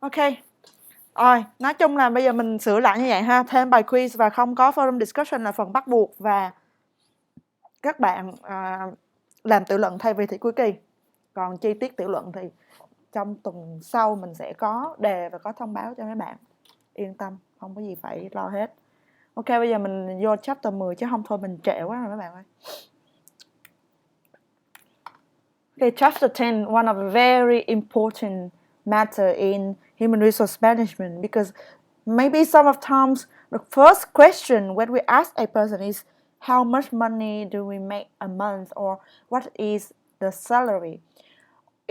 Ok. Rồi, nói chung là bây giờ mình sửa lại như vậy ha. Thêm bài quiz và không có forum discussion là phần bắt buộc, và các bạn làm tự luận thay vì thi cuối kỳ. Còn chi tiết tự luận thì trong tuần sau mình sẽ có đề và có thông báo cho mấy bạn. Yên tâm, không có gì phải lo hết. Ok, bây giờ mình vô chapter 10 chứ không thôi mình trễ quá rồi mấy bạn ơi. Okay, chapter 10, one of a very important matter in human resource management, because maybe some of times the first question when we ask a person is how much money do we make a month, or what is the salary.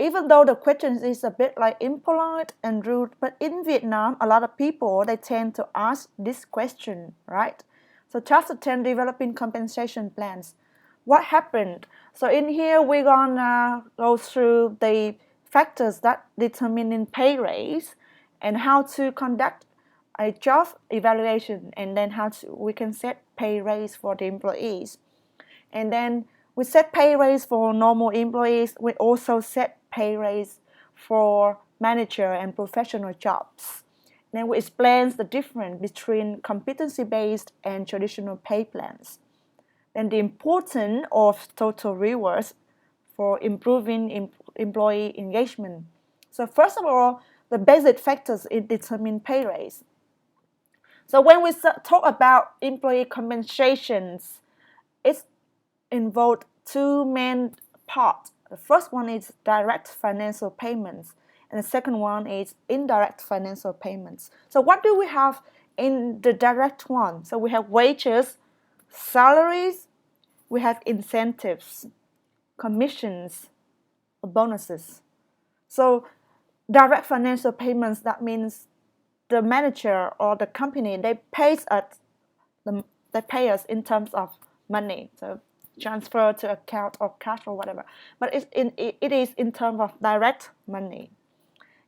Even though the question is a bit like impolite and rude, but in Vietnam, a lot of people, they tend to ask this question, right? So chapter 10, developing compensation plans. What happened? So in here, we're gonna go through the factors that determine pay raise and how to conduct a job evaluation, and then we can set pay raise for the employees. And then we set pay raise for normal employees. We also set pay raise for manager and professional jobs. Then we explain the difference between competency-based and traditional pay plans. Then the importance of total rewards for improving employee engagement. So first of all, the basic factors in determine pay raise. So when we talk about employee compensations, it's involved two main parts. The first one is direct financial payments, and the second one is indirect financial payments. So what do we have in the direct one? So we have wages, salaries, we have incentives, commissions, bonuses. So direct financial payments, that means the manager or the company, they pay us in terms of money. So transfer to account or cash or whatever, but it is in terms of direct money.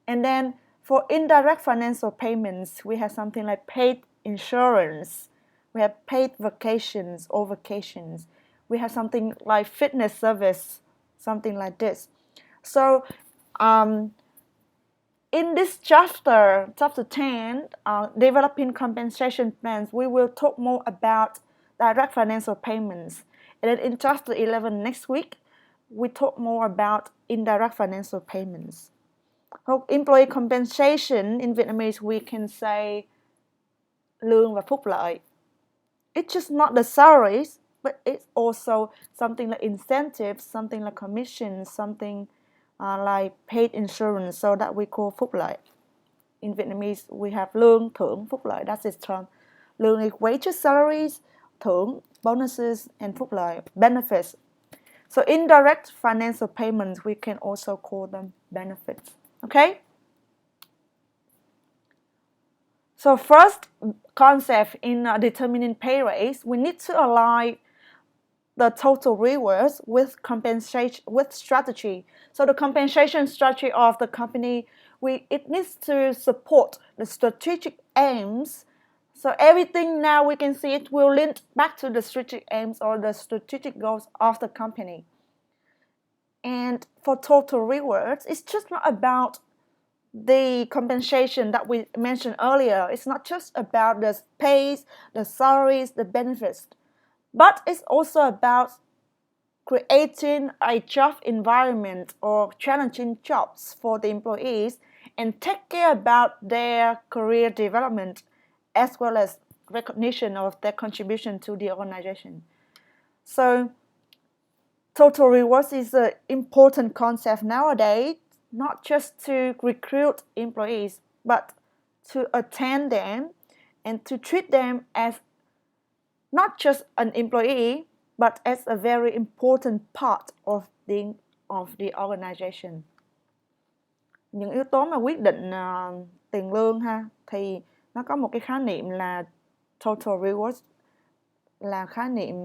And then for indirect financial payments, we have something like paid insurance, we have paid vacations or vacations, we have something like fitness service, something like this. So in this chapter 10, developing compensation plans, we will talk more about direct financial payments. And then in chapter 11 next week, we talk more about indirect financial payments. So employee compensation in Vietnamese, we can say lương và phúc lợi. It's just not the salaries, but it's also something like incentives, something like commissions, something like paid insurance, so that we call phúc lợi. In Vietnamese, we have lương, thưởng, phúc lợi. That's its term. Lương is wages, salaries, thưởng, bonuses, and phúc lợi, benefits. So indirect financial payments, we can also call them benefits. Okay? So first concept in determining pay raise, we need to align the total rewards with compensation, with strategy. So the compensation strategy of the company, it needs to support the strategic aims. So everything now we can see it will link back to the strategic aims or the strategic goals of the company. And for total rewards, it's just not about the compensation that we mentioned earlier. It's not just about the pays, the salaries, the benefits, but it's also about creating a job environment or challenging jobs for the employees and take care about their career development as well as recognition of their contribution to the organization. So total rewards is an important concept nowadays, not just to recruit employees, but to attend them and to treat them as not just an employee, but as a very important part of the organization. Những yếu tố mà quyết định tiền lương ha, thì nó có một cái khái niệm là total rewards, là khái niệm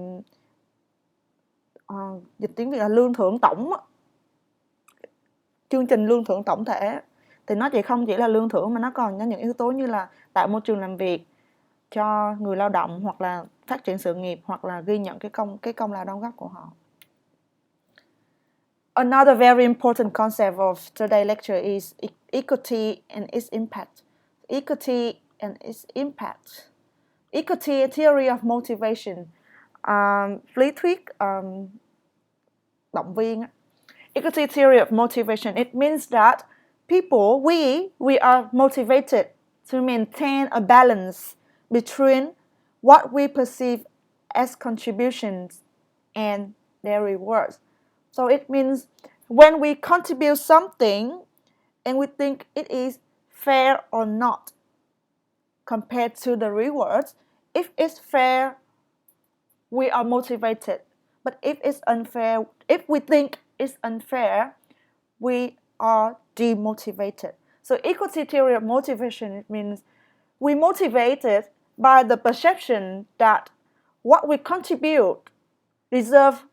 dịch tiếng Việt là lương thưởng tổng, chương trình lương thưởng tổng thể. Thì nó không chỉ là lương thưởng mà nó còn có những yếu tố như là tạo môi trường làm việc cho người lao động, hoặc là phát triển sự nghiệp, hoặc là ghi nhận cái công lao đóng góp của họ. Another very important concept of today's lecture is equity and its impact. Equity and its impact. Equity theory of motivation. Lý thuyết động viên. Equity theory of motivation. It means that people, we are motivated to maintain a balance between what we perceive as contributions and their rewards. So it means when we contribute something and we think it is fair or not compared to the rewards, if it's fair, we are motivated. But if it's unfair, if we think it's unfair, we are demotivated. So equity theory of motivation, it means we motivated by the perception that what we contribute deserve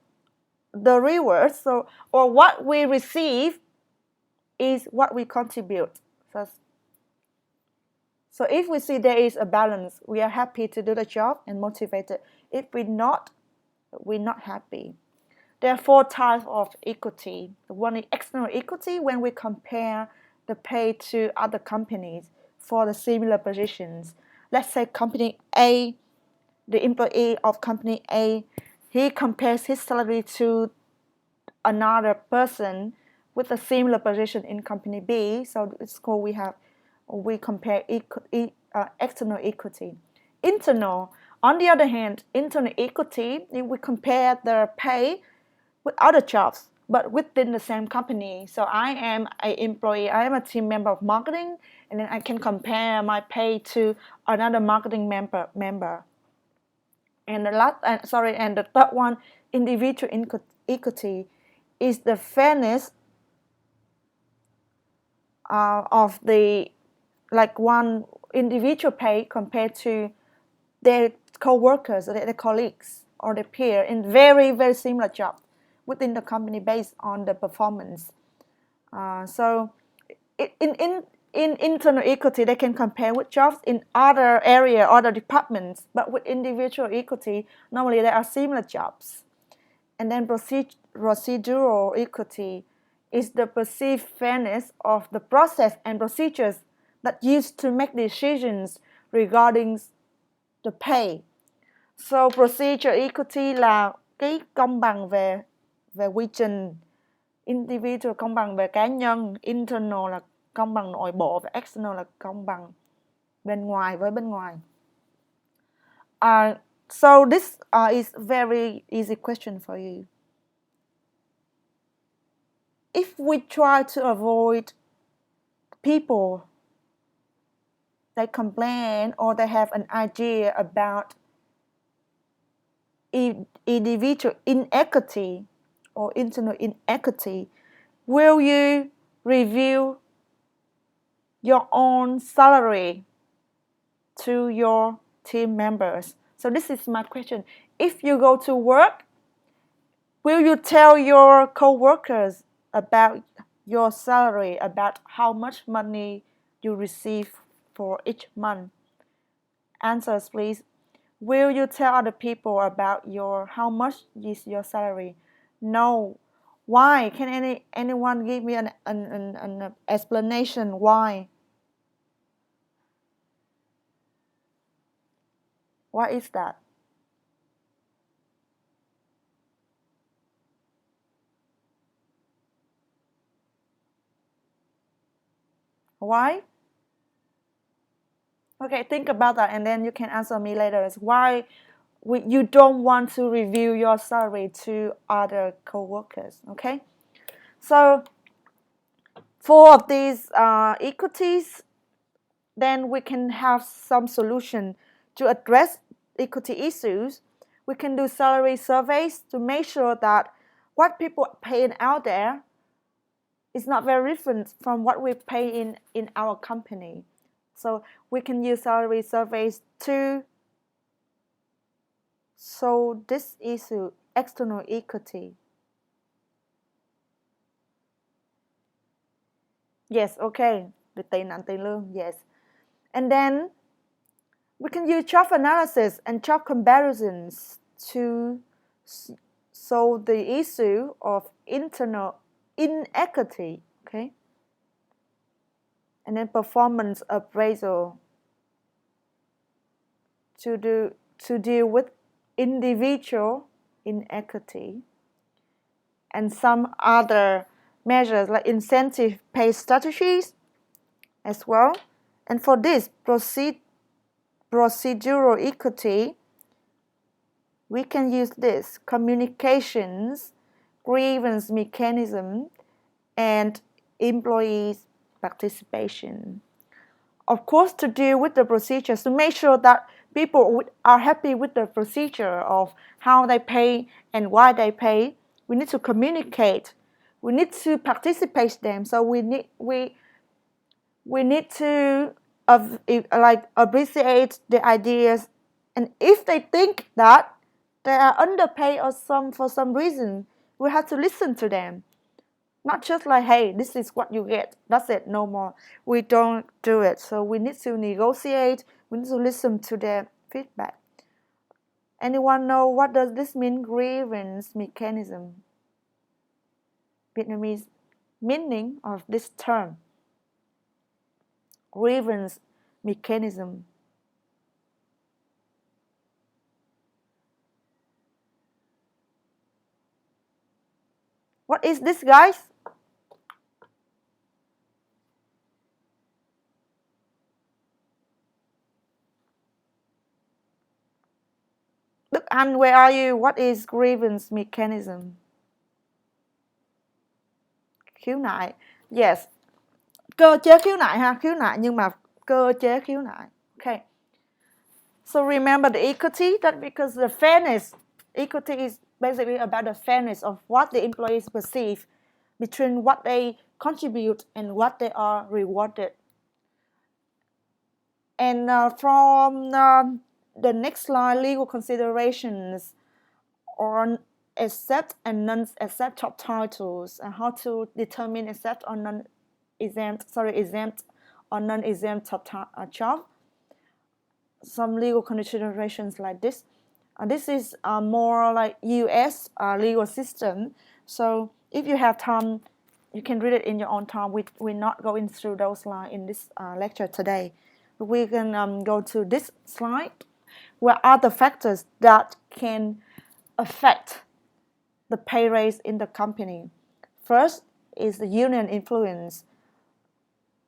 the reward, or what we receive is what we contribute. So if we see there is a balance, we are happy to do the job and motivated. If we're not happy. There are 4 types of equity. One is external equity, when we compare the pay to other companies for the similar positions. Let's say company A, the employee of company A, he compares his salary to another person with a similar position in company B. So it's called we compare external equity. Internal, on the other hand, internal equity, if we compare the pay with other jobs, but within the same company. So I am an employee, I am a team member of marketing, and then I can compare my pay to another marketing member. And the third one, individual equity, is the fairness of the one individual pay compared to their co-workers or their colleagues or their peer in very, very similar jobs within the company based on the performance. So in internal equity, they can compare with jobs in other area, other departments, but with individual equity, normally there are similar jobs. And then procedural equity is the perceived fairness of the process and procedures that used to make decisions regarding the pay. So procedure equity là cái công bằng về quy trình, individual công bằng về cá nhân, internal là công bằng nội bộ và external là công bằng bên ngoài với bên ngoài. So this is a very easy question for you. If we try to avoid people that complain or they have an idea about individual inequity or internal inequity, will you review your own salary to your team members? So this is my question. If you go to work, will you tell your co-workers about your salary, about how much money you receive for each month? Answers, please. Will you tell other people about how much is your salary? No. Why? Can anyone give me an explanation why? Why is that? Why? Okay, think about that and then you can answer me later. Why you don't want to review your salary to other co-workers, okay? So 4 of these equities, then we can have some solution to address equity issues. We can do salary surveys to make sure that what people are paying out there is not very different from what we pay in our company. So we can use salary surveys to solve this issue, external equity. Yes, okay. Được tiền nặng tiền lương, yes. And then we can use job analysis and job comparisons to solve the issue of internal inequity, okay? and then performance appraisal to deal with individual inequity, and some other measures like incentive pay strategies as well. And for this procedural equity, we can use this communications, grievance mechanism, and employees participation. Of course, to deal with the procedures, to make sure that people are happy with the procedure of how they pay and why they pay, we need to communicate. We need to participate them. So we need to like appreciate the ideas, and if they think that they are underpaid or for some reason, we have to listen to them. Not just like, hey, this is what you get, that's it, no more. We don't do it. So we need to negotiate, we need to listen to their feedback. Anyone know what does this mean, grievance mechanism? Vietnamese meaning of this term, grievance mechanism. What is this, guys? Đức Anh, where are you? What is grievance mechanism? Khiếu nại. Yes. Cơ chế khiếu nại ha, khiếu nại nhưng mà cơ chế khiếu nại. Okay. So remember the equity, that because the fairness, equity is basically about the fairness of what the employees perceive between what they contribute and what they are rewarded. And from the next slide, legal considerations on exempt and non-exempt job titles, and how to determine exempt or non-exempt, exempt or non-exempt job. Some legal considerations like this. This is more like US legal system. So if you have time, you can read it in your own time. We're not going through those slides in this lecture today. We can go to this slide. What are the factors that can affect the pay raise in the company? First is the union influence.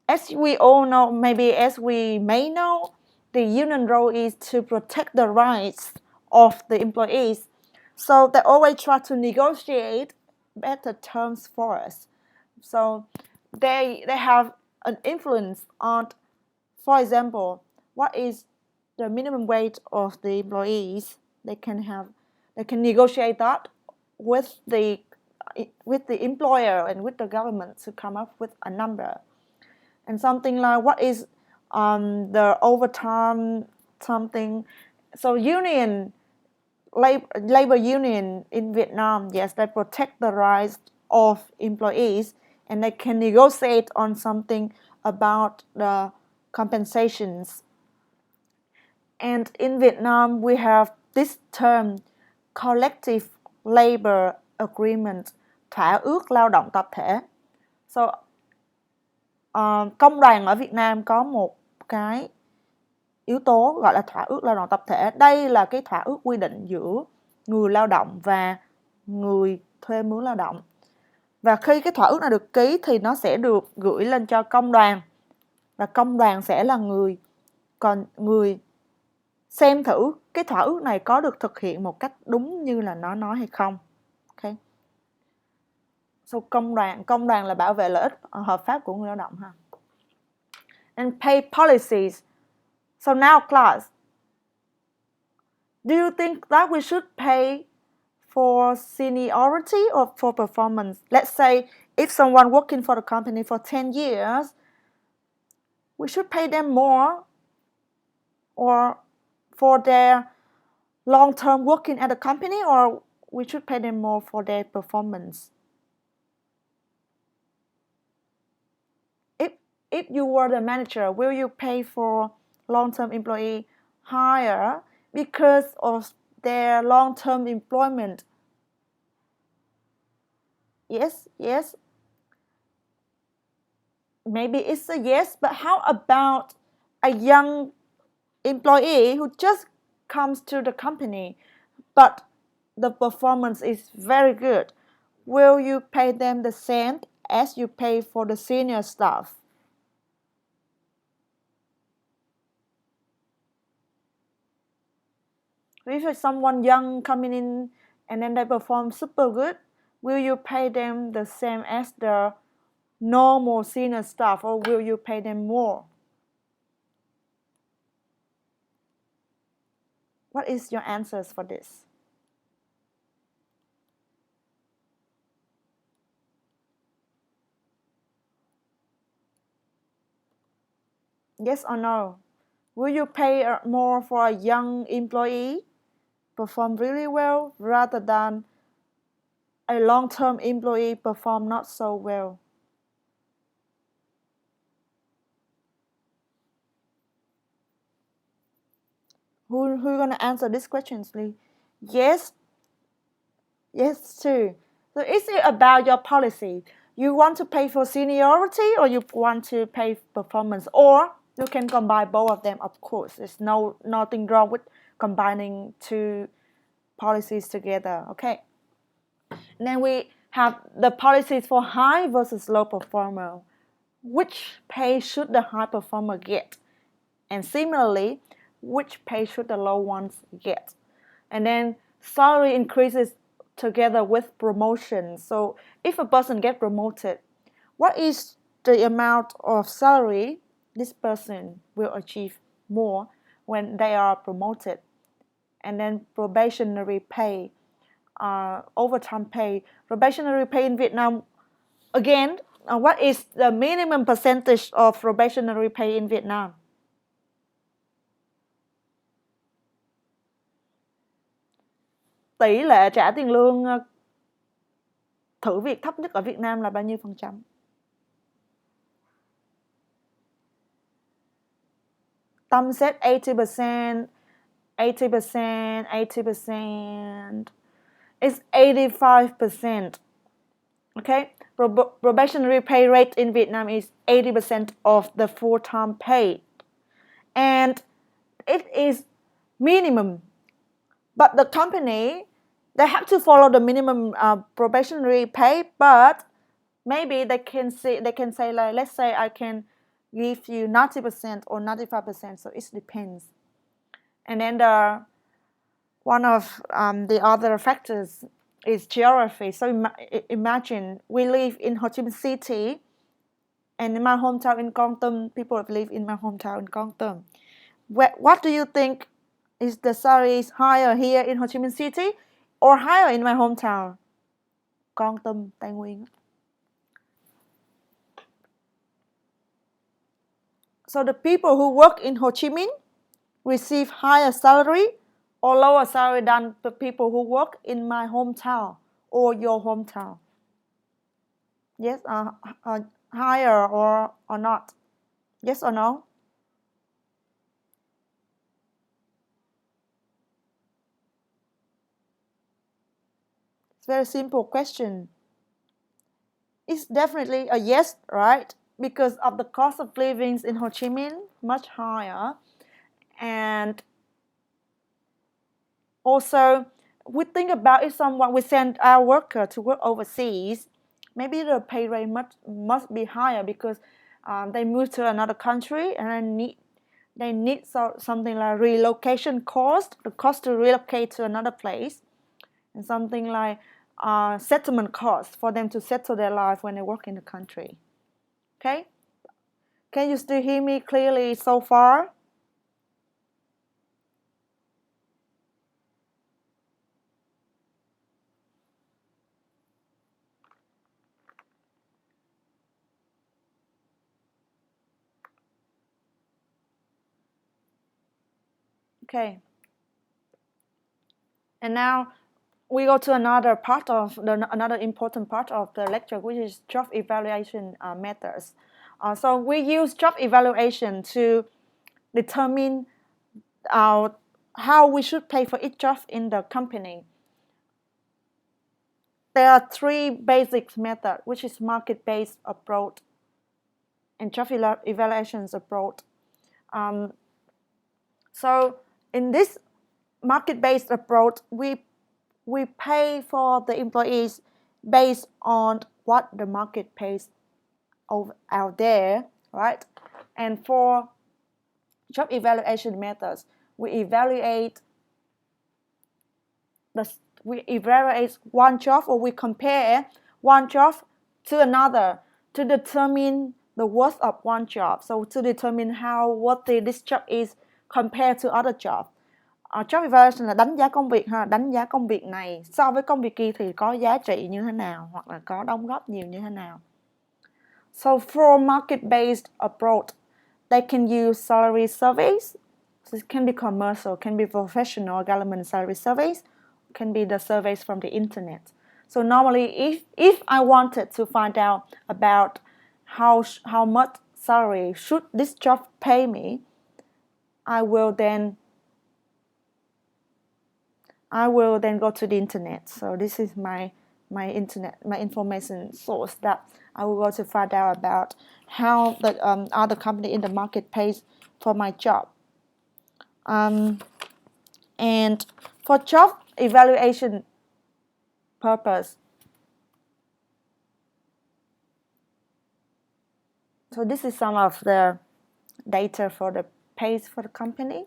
As we all know, maybe as we may know, the union role is to protect the rights of the employees. So they always try to negotiate better terms for us. So they have an influence on, for example, what is the minimum wage of the employees. They can negotiate that with the employer and with the government to come up with a number. And something like what is the overtime something. So labor union in Vietnam, yes, they protect the rights of employees, and they can negotiate on something about the compensations. And in Vietnam, we have this term collective labor agreement, thỏa ước lao động tập thể. So công đoàn ở Việt Nam có một cái yếu tố gọi là thỏa ước lao động tập thể. Đây là cái thỏa ước quy định giữa người lao động và người thuê mướn lao động. Và khi cái thỏa ước này được ký thì nó sẽ được gửi lên cho công đoàn. Và công đoàn sẽ là người xem thử cái thỏa ước này có được thực hiện một cách đúng như là nó nói hay không. Okay. So công đoàn là bảo vệ lợi ích hợp pháp của người lao động ha. And pay policies. So now class, do you think that we should pay for seniority or for performance? Let's say if someone working for the company for 10 years, we should pay them more, or for their long-term working at the company, or we should pay them more for their performance. If you were the manager, will you pay for long-term employee higher because of their long-term employment? Yes. maybe it's a yes, but how about a young employee who just comes to the company, but the performance is very good? Will you pay them the same as you pay for the senior staff? If someone young coming in and then they perform super good, will you pay them the same as the normal senior staff, or will you pay them more? What is your answers for this? Yes or no? Will you pay more for a young employee perform really well rather than a long-term employee perform not so well? Who gonna answer these questions, Lee? Yes, yes too. So is it about your policy? You want to pay for seniority or you want to pay performance? Or you can combine both of them, of course. There's nothing wrong with combining two policies together, okay? And then we have the policies for high versus low performer. Which pay should the high performer get? And similarly, which pay should the low ones get? And then salary increases together with promotion. So if a person get promoted, what is the amount of salary this person will achieve more when they are promoted? And then probationary pay, overtime pay. Probationary pay in Vietnam, again, what is the minimum percentage of probationary pay in Vietnam? Tỷ lệ trả tiền lương thử việc thấp nhất ở Việt Nam là bao nhiêu phần trăm? Tâm said 80%, 80%, 80%. It's 85%. Okay, probationary pay rate in Vietnam is 80% of the full-time pay, and it is minimum. But the company, they have to follow the minimum probationary pay, but maybe they can say like, let's say I can give you 90% or 95%, so it depends. And then one of the other factors is geography. So imagine we live in Ho Chi Minh City, and in my hometown in Kon Tum, people live in my hometown in Kon Tum. What do you think is the salary is higher here in Ho Chi Minh City or higher in my hometown, Kon Tum, Tây Nguyên? So the people who work in Ho Chi Minh receive higher salary or lower salary than the people who work in my hometown or your hometown? Yes, higher or not? Yes or no? It's a very simple question. It's definitely a yes, right? Because of the cost of living in Ho Chi Minh much higher, and also we think about if someone we send our worker to work overseas, maybe the pay rate must be higher because they move to another country and they need something like relocation cost, the cost to relocate to another place, and something like settlement cost for them to settle their life when they work in the country. Okay, can you still hear me clearly so far? Okay, and now we go to another part of another important part of the lecture, which is job evaluation methods. So we use job evaluation to determine how we should pay for each job in the company. There are three basic methods, which is market-based approach, and job evaluations approach. So in this market-based approach, we pay for the employees based on what the market pays out there, right? And for job evaluation methods, we evaluate one job, or we compare one job to another to determine the worth of one job. So to determine how worthy this job is compared to other jobs. Job evaluation là đánh giá công việc ha, đánh giá công việc này so với công việc kia thì có giá trị như thế nào, hoặc là có đóng góp nhiều như thế nào. So for market-based approach, they can use salary surveys. So it can be commercial, can be professional, government salary surveys, can be the surveys from the internet. So normally, if I wanted to find out about how much salary should this job pay me, I will then go to the internet. So this is my information source that I will go to find out about how the other company in the market pays for my job. And for job evaluation purpose, so this is some of the data for the pays for the company.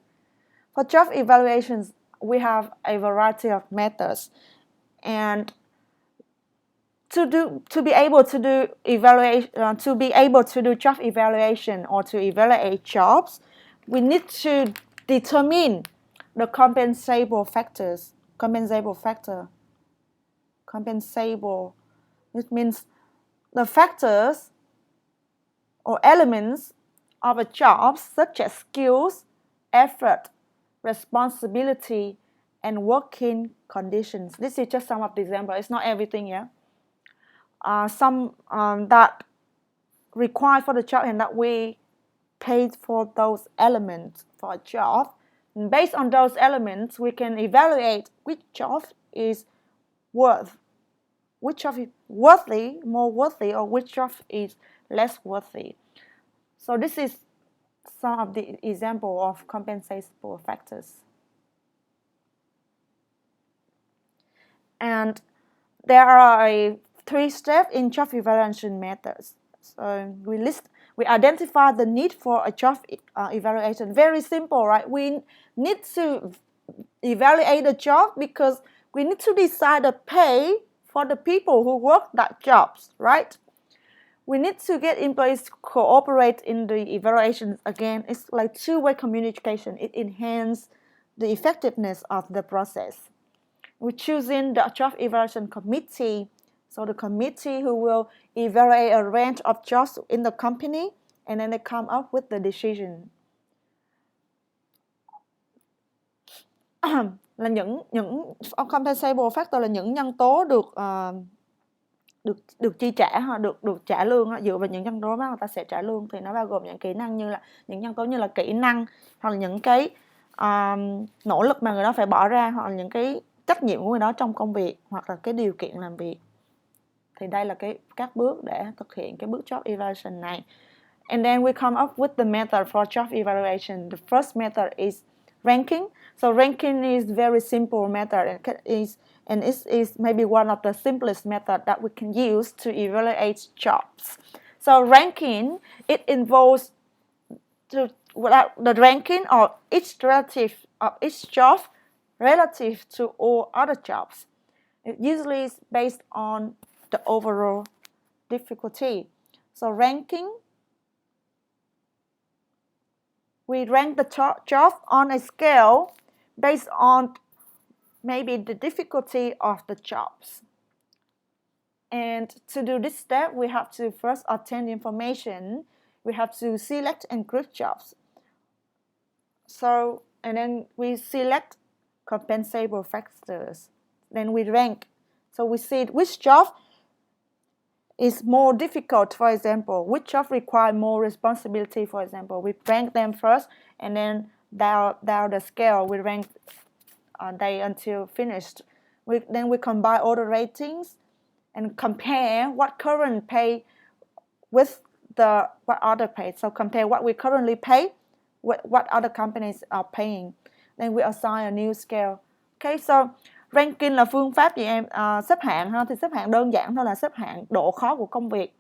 For job evaluations, we have a variety of methods, and to be able to do job evaluation or to evaluate jobs, we need to determine the compensable factors. Compensable, which means the factors or elements of a job, such as skills, effort, responsibility, and working conditions. This is just some of the examples. It's not everything, yeah. Some that required for the job and that we paid for those elements for a job. And based on those elements, we can evaluate which job is which job is more worthy, or which job is less worthy. So this is some of the example of compensable factors. And there are 3 steps in job evaluation methods. So we identify the need for a job evaluation. Very simple, right? We need to evaluate the job because we need to decide the pay for the people who work that jobs, right? We need to get employees to cooperate in the evaluations. Again, it's like two-way communication. It enhances the effectiveness of the process. We're choosing the job evaluation committee. So the committee who will evaluate a range of jobs in the company, and then they come up with the decision. Là những compensable factor là những nhân tố được chi trả, được trả lương dựa vào những nhân tố đó người ta sẽ trả lương, thì nó bao gồm những kỹ năng như là những nhân tố như là kỹ năng, hoặc là những cái nỗ lực mà người đó phải bỏ ra, hoặc là những cái trách nhiệm của người đó trong công việc, hoặc là cái điều kiện làm việc. Thì đây là các bước để thực hiện cái bước job evaluation này. And then we come up with the method for job evaluation. The first method is ranking. So ranking is very simple method, and it is maybe one of the simplest method that we can use to evaluate jobs. So ranking, it involves the ranking of each relative of each job relative to all other jobs. It usually is based on the overall difficulty. So ranking, we rank the job on a scale based on maybe the difficulty of the jobs. And to do this step, we have to first obtain information. We have to select and group jobs. So, and then we select compensable factors. Then we rank. So we see which job is more difficult, for example, which job require more responsibility, for example. We rank them first, and then down the scale, we rank they until finished. Then we combine all the ratings and compare what current pay with what other pay. So compare what we currently pay with what other companies are paying. Then we assign a new scale. Okay, so ranking là phương pháp gì em? Xếp hạng ha, thì xếp hạng đơn giản thôi là xếp hạng độ khó của công việc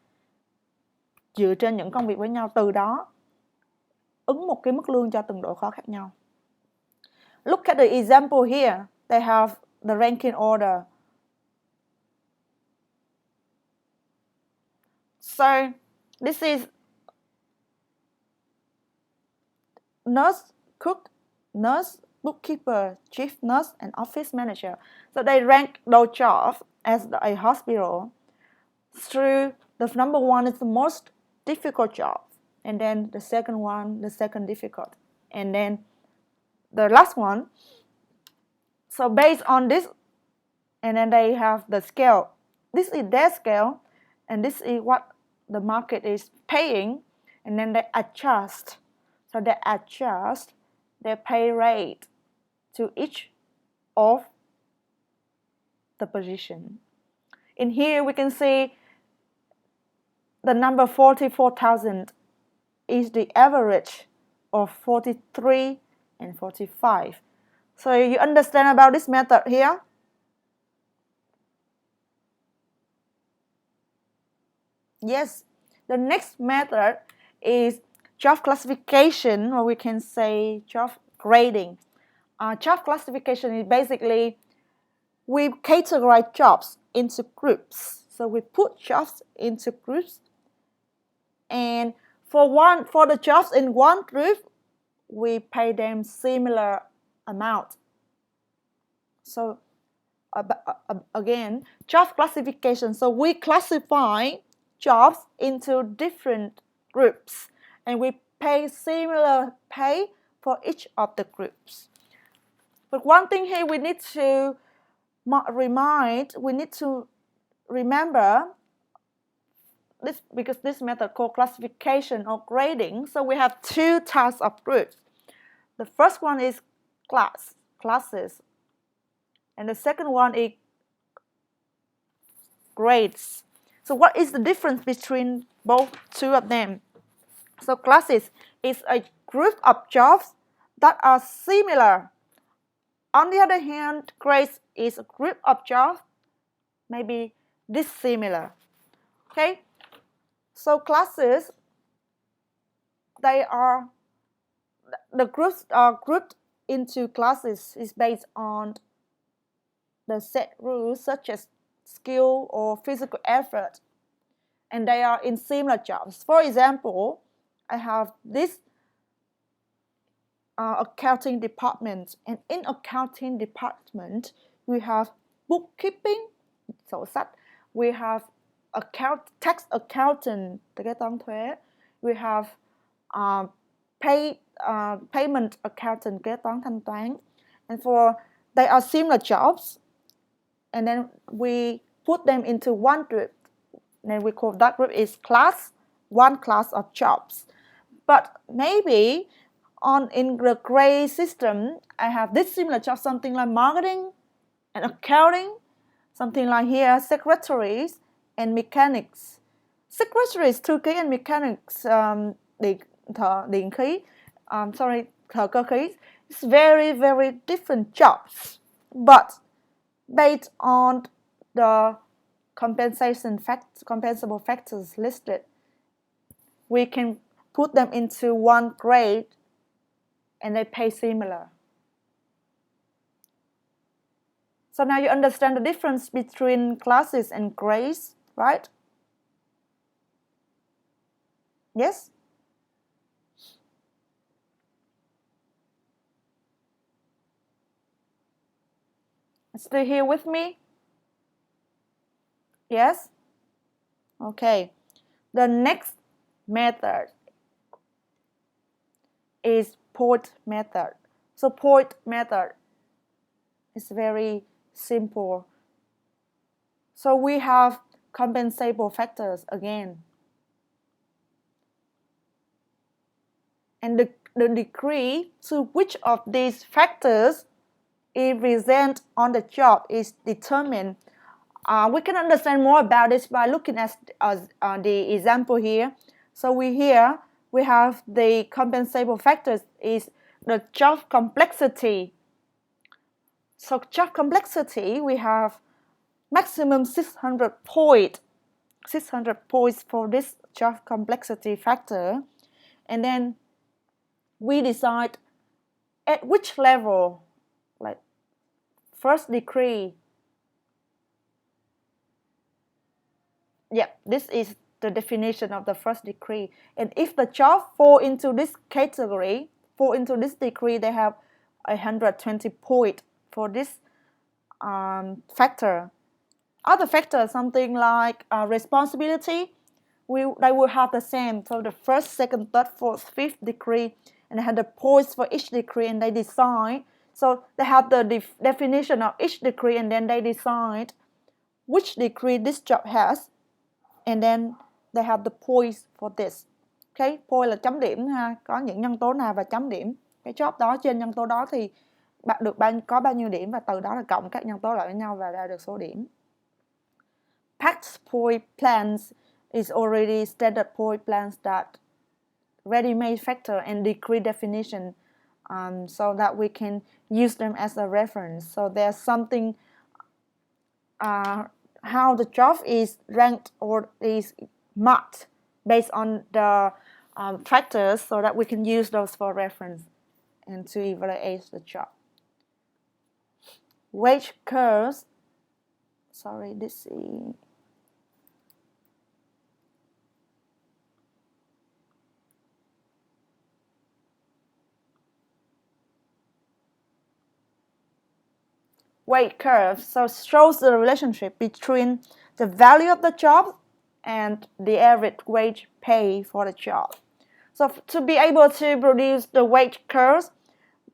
dựa trên những công việc với nhau, từ đó ứng một cái mức lương cho từng độ khó khác nhau. Look at the example here. They have the ranking order. So this is nurse, cook, nurse, bookkeeper, chief nurse, and office manager. So they rank those jobs as a hospital through the number one is the most difficult job, and then the second one, the second difficult, and then the last one. So based on this, and then they have the scale. This is their scale, and this is what the market is paying, and then they adjust. So they adjust their pay rate to each of the position. In here we can see the number 44,000 is the average of 43 and 45. So you understand about this method here? Yes. The next method is job classification, or we can say job grading. Job classification is basically we categorize jobs into groups. So we put jobs into groups, and for the jobs in one group, we pay them similar amount. So again, job classification. So we classify jobs into different groups, and we pay similar pay for each of the groups. But one thing here we need to remember this, because this method called classification or grading. So we have two types of groups. The first one is classes, and the second one is grades. So what is the difference between both two of them? So classes is a group of jobs that are similar. On the other hand, grades is a group of jobs maybe dissimilar. Okay? So classes, the groups are grouped into classes is based on the set rules such as skill or physical effort, and they are in similar jobs. For example, I have this accounting department, and in accounting department we have bookkeeping, sổ sách, we have tax accountant, kế toán thuế, we have payment accountant, kế toán thanh toán, and they are similar jobs, and then we put them into one group, and then we call that group is one class of jobs. But maybe in the grade system, I have this similar job, something like marketing and accounting, something like here secretaries and mechanics. Secretaries, thư ký, and mechanics, thợ cơ khí. It's very, very different jobs, but based on the compensable factors listed, we can put them into one grade, and they pay similar. So now you understand the difference between classes and grades, right? Yes? Still here with me? Yes? Okay. The next method is point method. So point method is very simple. So we have compensable factors again. And the degree to which of these factors it present on the job is determined. We can understand more about this by looking at the example here. So we have the compensable factors is the job complexity. So job complexity, we have maximum 600 points for this job complexity factor, and then we decide at which level, like first degree. Yep, this is the definition of the first degree. And if the job fall into this category, fall into this degree, they have 120 points for this factor. Other factors, something like responsibility, they will have the same. So the first, second, third, fourth, fifth degree, and they have the points for each degree, and they decide. So they have the definition of each degree, and then they decide which degree this job has, and then they have the points for this. Okay, point là chấm điểm ha, có những nhân tố nào và chấm điểm cái job đó, trên nhân tố đó thì bạn được có bao nhiêu điểm, và từ đó là cộng các nhân tố lại với nhau và ra được số điểm. Packed point plans is already standard point plans that ready-made factor and degree definition, so that we can use them as a reference. So there's something how the job is ranked or is marked based on the factors, so that we can use those for reference and to evaluate the job. Wage curves. Sorry, this is. Wage curve, so shows the relationship between the value of the job and the average wage pay for the job. So to be able to produce the wage curves,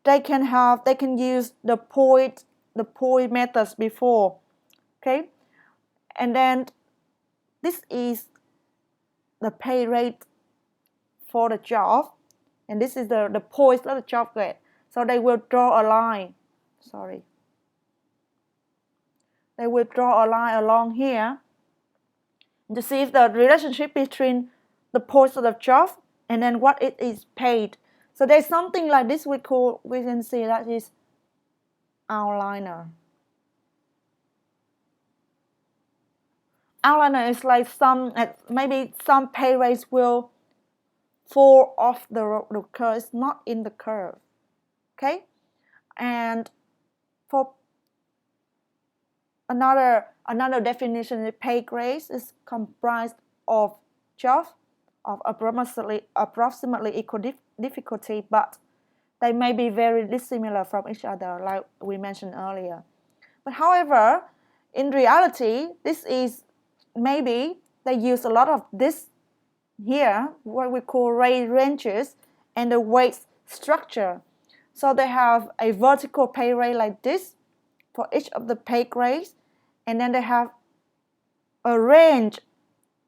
they can use the point methods before. Okay, and then this is the pay rate for the job, and this is the points that the job get. So they will draw a line. Sorry. They will draw a line along here to see if the relationship between the points of the job and then what it is paid. So there's something like this we can see that is outliner. Outliner is like maybe some pay rates will fall off the curve. It's not in the curve. Okay, and for another definition, the pay grades is comprised of jobs of approximately equal difficulty, but they may be very dissimilar from each other, like we mentioned earlier. But however, in reality, this is maybe they use a lot of this here, what we call rate ranges, and the weight structure. So they have a vertical pay rate like this for each of the pay grades, and then they have a range.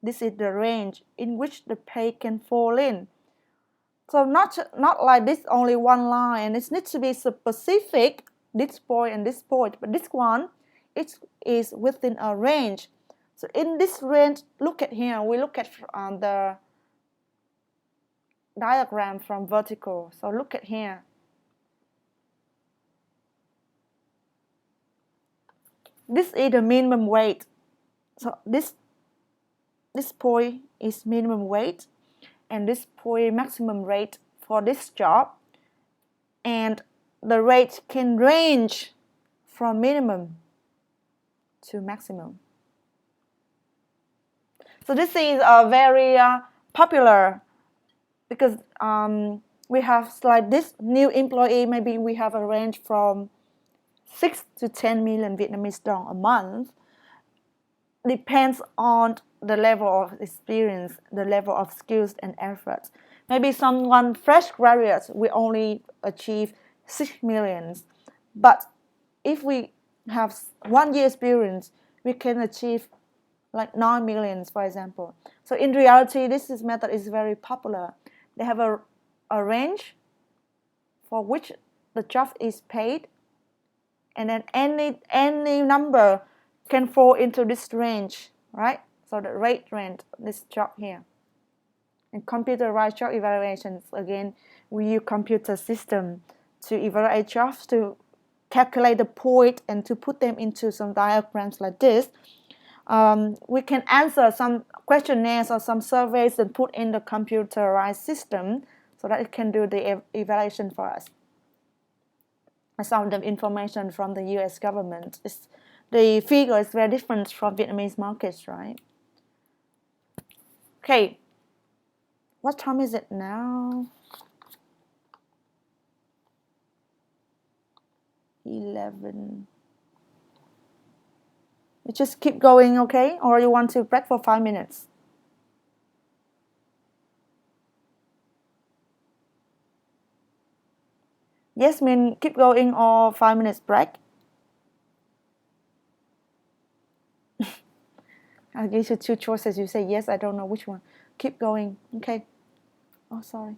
This is the range in which the pay can fall in. So not like this, only one line, and it needs to be specific, this point and this point, but this one, it is within a range. So in this range, look at here, we look at the diagram from vertical. So look at here. This is the minimum wage. So this point is minimum wage, and this point maximum rate for this job, and the rate can range from minimum to maximum. So this is a very popular, because we have like this new employee, maybe we have a range from 6 to 10 million Vietnamese dong a month. Depends on the level of experience, the level of skills and efforts. Maybe someone fresh graduate will only achieve 6 millions, but if we have 1 year experience, we can achieve like 9 millions, for example. So in reality, this method is very popular. They have a range for which the job is paid, and then any number can fall into this range, right? So the rate range, this job here. And computerized job evaluations, again, we use computer system to evaluate jobs, to calculate the point and to put them into some diagrams like this. We can answer some questionnaires or some surveys and put in the computerized system so that it can do the evaluation for us. Some of the information from the US government, the figure is very different from Vietnamese markets, right? Okay, what time is it now? 11. You just keep going, okay? Or you want to break for 5 minutes? Yes mean keep going or 5 minutes break? I'll give you two choices. You say yes, I don't know which one. Keep going, okay? Oh, sorry.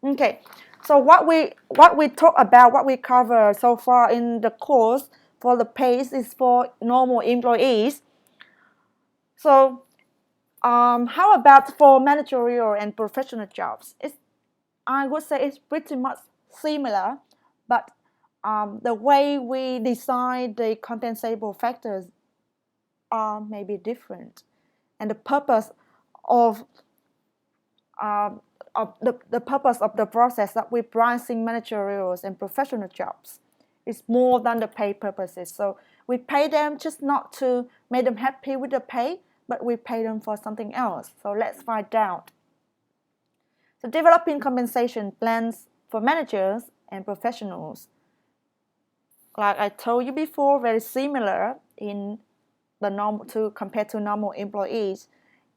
Okay, so what we talk about, what we cover so far in the course for the PACE is for normal employees. So how about for managerial and professional jobs? I would say it's pretty much similar, but the way we decide the compensable factors are maybe different, and the purpose of the purpose of the process that we're pricing managerials and professional jobs is more than the pay purposes. So we pay them just not to make them happy with the pay, but we pay them for something else. So let's find out. So developing compensation plans for managers and professionals, like I told you before, very similar in the normal compared to normal employees,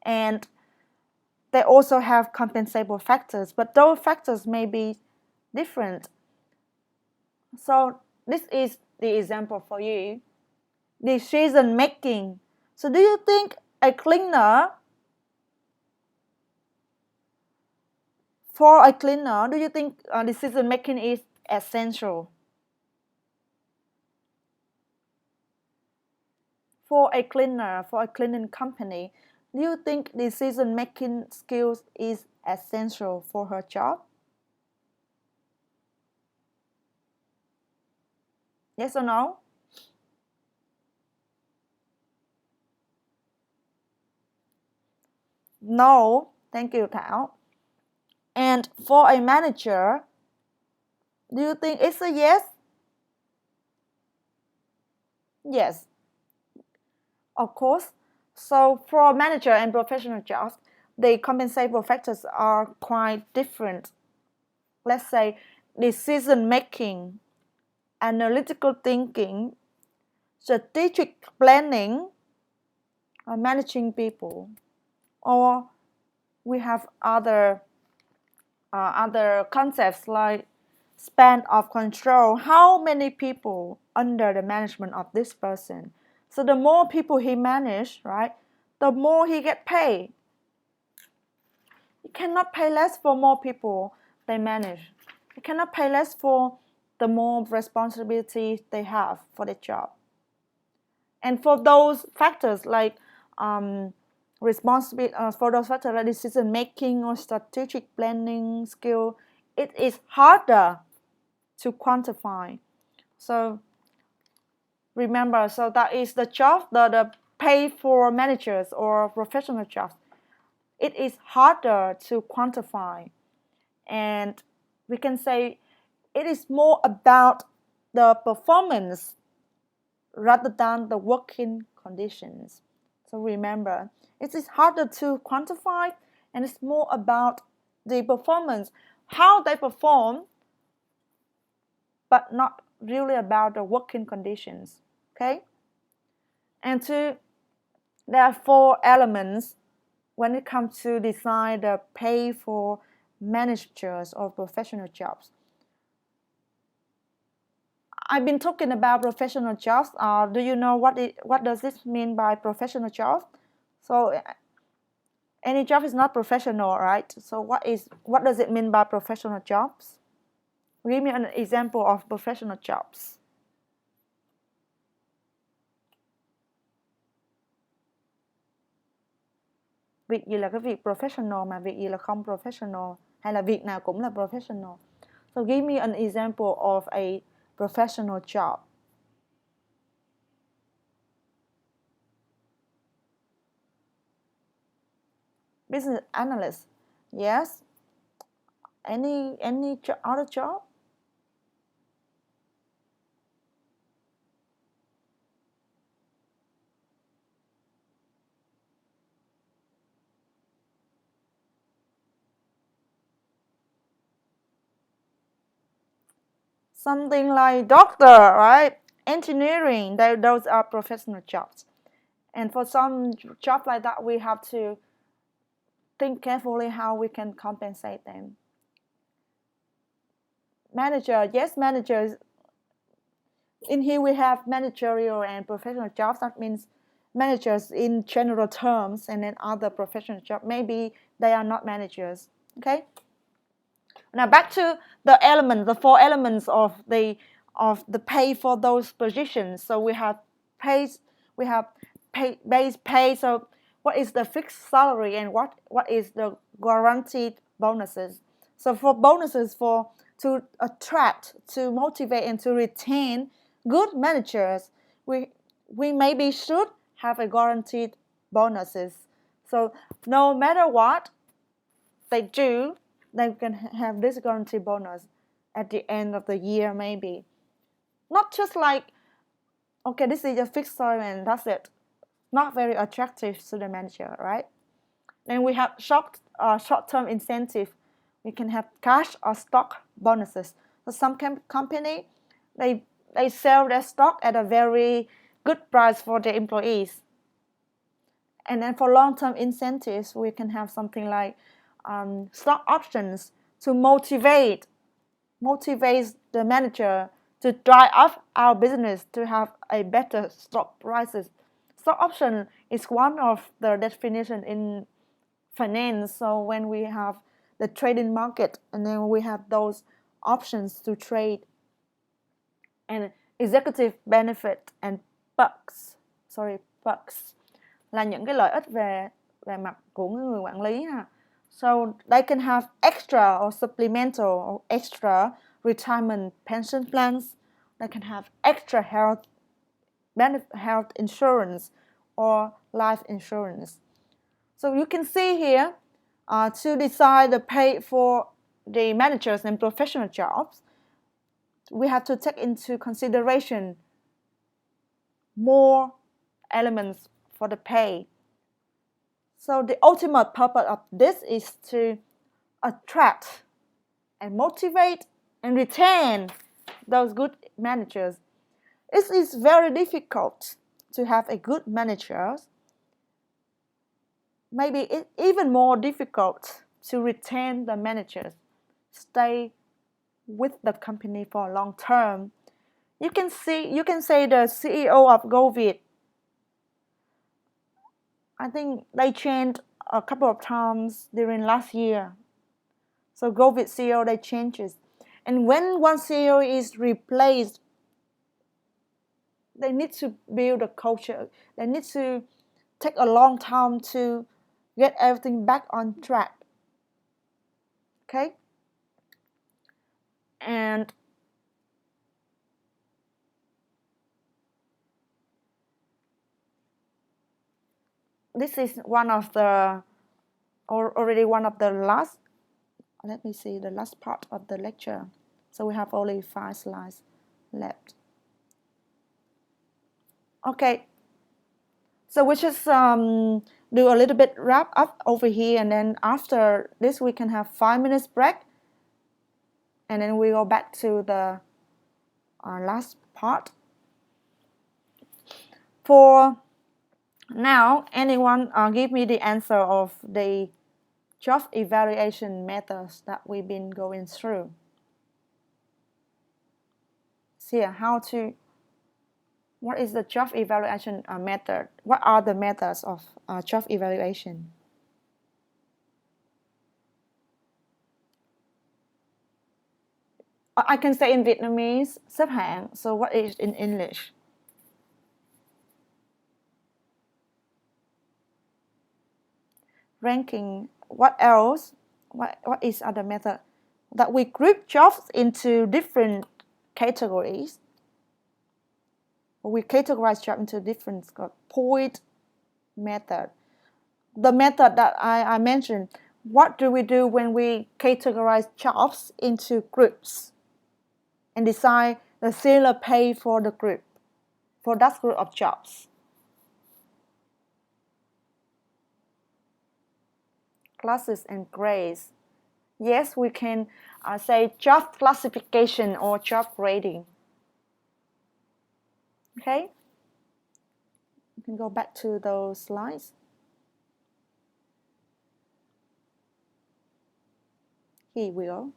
and they also have compensable factors, but those factors may be different. So this is the example for you. Decision making. So do you think a cleaner, for a cleaner, do you think decision making is essential? For a cleaner, for a cleaning company, do you think decision making skills is essential for her job? Yes or no? No, thank you, Thảo. And for a manager, do you think it's a yes? Yes, of course. So for manager and professional jobs, the compensable factors are quite different. Let's say decision making, analytical thinking, strategic planning, or managing people, or we have other concepts like span of control. How many people under the management of this person? So the more people he manage, right, the more he get paid. You cannot pay less for more people they manage. You cannot pay less for the more responsibility they have for the job. And for those factors like for those factors like decision making or strategic planning skill, it is harder to quantify. So remember, so that is the job, the pay for managers or professional jobs. It is harder to quantify, and we can say it is more about the performance rather than the working conditions. So remember, it is harder to quantify, and it's more about the performance, how they perform, but not really about the working conditions. Okay? And there are 4 elements when it comes to decide the pay for managers or professional jobs. I've been talking about professional jobs. Do you know what does this mean by professional jobs? So any job is not professional, right? So what does it mean by professional jobs? Give me an example of professional jobs. việc gì là cái việc professional mà việc gì là không professional, hay là việc nào cũng là professional. So give me an example of a professional job. Business analyst. Yes. Any other job? Something like doctor, right? Engineering, those are professional jobs. And for some jobs like that, we have to think carefully how we can compensate them. Manager, yes, managers. In here we have managerial and professional jobs. That means managers in general terms, and then other professional jobs, maybe they are not managers. Okay. Now back to the elements, the four elements of the pay for those positions. So we have base pay. So what is the fixed salary and what is the guaranteed bonuses? So for bonuses, for to attract, to motivate, and to retain good managers, we maybe should have a guaranteed bonuses. So no matter what they do, they can have this guaranteed bonus at the end of the year, maybe. Not just like, okay, this is a fixed salary and that's it. Not very attractive to the manager, right? Then we have short-term incentive. We can have cash or stock bonuses. So some company, they sell their stock at a very good price for their employees. And then for long-term incentives, we can have something like stock options to motivate the manager to drive up our business to have a better stock prices. Stock option is one of the definition in finance. So when we have the trading market, and then we have those options to trade. And executive benefit and perks là những cái lợi ích về mặt của người quản lý ha. So they can have extra or supplemental or extra retirement pension plans. They can have extra health insurance or life insurance. So you can see here, to decide the pay for the managers and professional jobs, we have to take into consideration more elements for the pay. So the ultimate purpose of this is to attract and motivate and retain those good managers. It is very difficult to have a good manager. Maybe it's even more difficult to retain the managers, stay with the company for a long term. You can say the CEO of GoVid, I think they changed a couple of times during last year. So GoVid CEO, they changes. And when one CEO is replaced, they need to build a culture. They need to take a long time to get everything back on track. Okay? And this is one of the last, let me see, the last part of the lecture. So we have only 5 slides left. Okay, so we just do a little bit wrap up over here, and then after this we can have 5 minutes break, and then we go back to the last part. For now, anyone give me the answer of the job evaluation methods that we've been going through. See what is the job evaluation method? What are the methods of job evaluation? I can say in Vietnamese, xếp hạng. So what is in English? ranking. What else? What is other method? That we group jobs into different categories. We categorize jobs into different point method. The method that I mentioned, what do we do when we categorize jobs into groups and decide the similar pay for the group, for that group of jobs? Classes and grades. Yes, we can say job classification or job grading. Okay, you can go back to those slides. Here we go.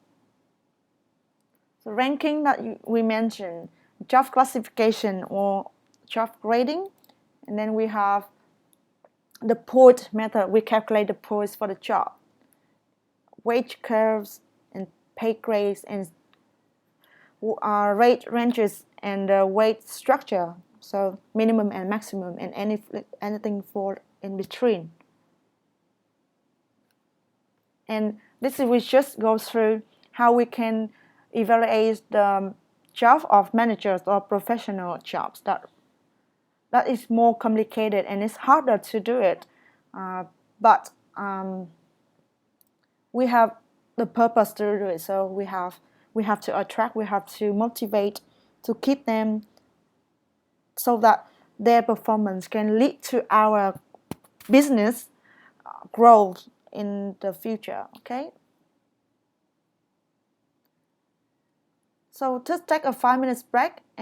So ranking that we mentioned, job classification or job grading, and then we have the point method. We calculate the points for the job, wage curves and pay grades and rate ranges and wage structure. So minimum and maximum and anything for in between. And this is we just go through how we can evaluate the job of managers or professional jobs. That is more complicated and it's harder to do it. But we have the purpose to do it. So we have to attract, we have to motivate to keep them so that their performance can lead to our business growth in the future. Okay. So just take a 5 minutes break and